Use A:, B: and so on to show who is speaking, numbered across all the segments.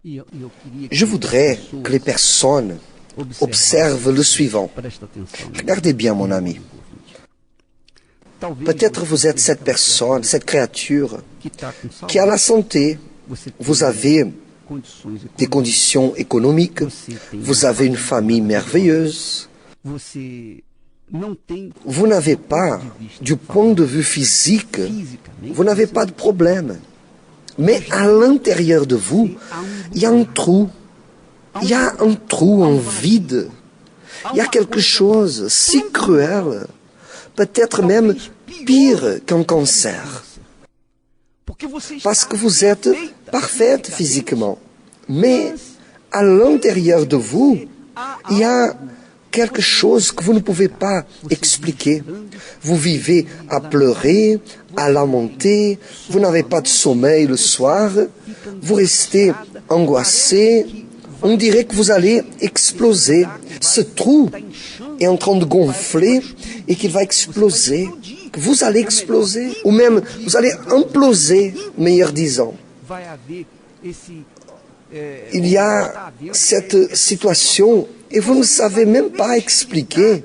A: Je voudrais que les personnes observent le suivant. Regardez bien, mon ami. Peut-être vous êtes cette personne, cette créature qui a la santé. Vous avez des conditions économiques. Vous avez une famille merveilleuse. Vous n'avez pas, du point de vue physique, vous n'avez pas de problème. Mais à l'intérieur de vous, il y a un trou. Il y a un trou, un vide. Il y a quelque chose si cruel, peut-être même pire qu'un cancer. Parce que vous êtes parfaite physiquement. Mais à l'intérieur de vous, il y a quelque chose que vous ne pouvez pas expliquer. Vous vivez à pleurer, à lamenter, vous n'avez pas de sommeil le soir, vous restez angoissé, on dirait que vous allez exploser. Ce trou est en train de gonfler et qu'il va exploser, que vous allez exploser, ou même vous allez imploser, meilleur disant. Il y a cette situation et vous ne savez même pas expliquer.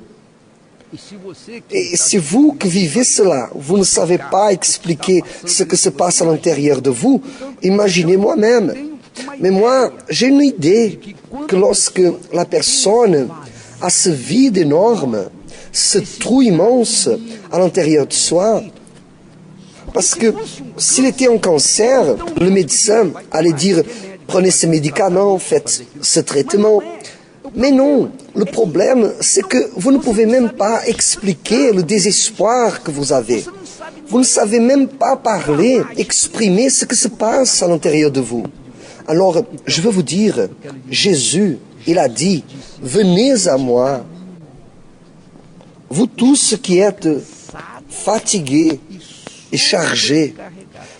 A: Et c'est vous qui vivez cela. Vous ne savez pas expliquer ce que se passe à l'intérieur de vous. Imaginez moi-même. Mais moi, j'ai une idée que lorsque la personne a ce vide énorme, ce trou immense à l'intérieur de soi, parce que s'il était un cancer, le médecin allait dire « Prenez ces médicaments, faites ce traitement ». Mais non, le problème, c'est que vous ne pouvez même pas expliquer le désespoir que vous avez. Vous ne savez même pas parler, exprimer ce qui se passe à l'intérieur de vous. Alors, je veux vous dire, Jésus, il a dit, « Venez à moi, vous tous qui êtes fatigués et chargés. »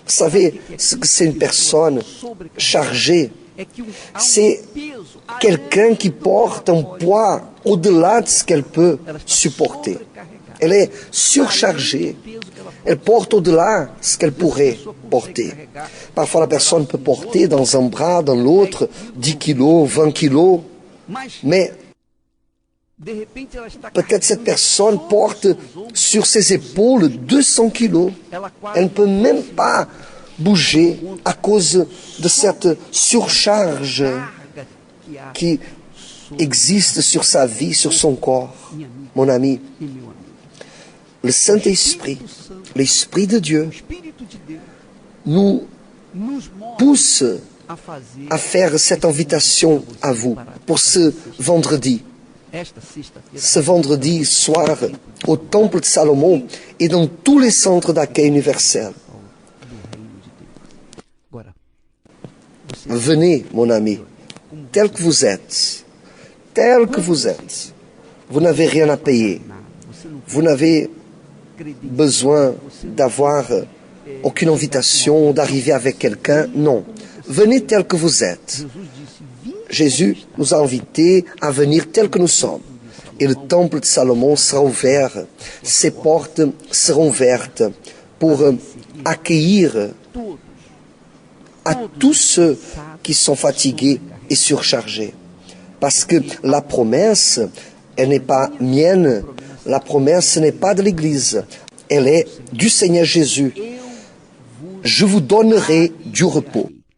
A: Vous savez ce que c'est une personne chargée? C'est quelqu'un qui porte un poids au-delà de ce qu'elle peut supporter. Elle est surchargée. Elle porte au-delà de ce qu'elle pourrait porter. Parfois, la personne peut porter dans un bras, dans l'autre, 10 kilos, 20 kilos. Mais peut-être cette personne porte sur ses épaules 200 kilos. Elle ne peut même pas bouger à cause de cette surcharge qui existe sur sa vie, sur son corps. Mon ami, le Saint-Esprit, l'Esprit de Dieu, nous pousse à faire cette invitation à vous pour ce vendredi. Ce vendredi soir, au Temple de Salomon et dans tous les centres d'accueil universels. Venez, mon ami, tel que vous êtes, tel que vous êtes. Vous n'avez rien à payer. Vous n'avez besoin d'avoir aucune invitation, d'arriver avec quelqu'un. Non. Venez tel que vous êtes. Jésus nous a invités à venir tel que nous sommes. Et le temple de Salomon sera ouvert. Ses portes seront ouvertes pour accueillir à tous ceux qui sont fatigués et surchargés. Parce que la promesse, elle n'est pas mienne. La promesse n'est pas de l'Église. Elle est du Seigneur Jésus. Je vous donnerai du repos.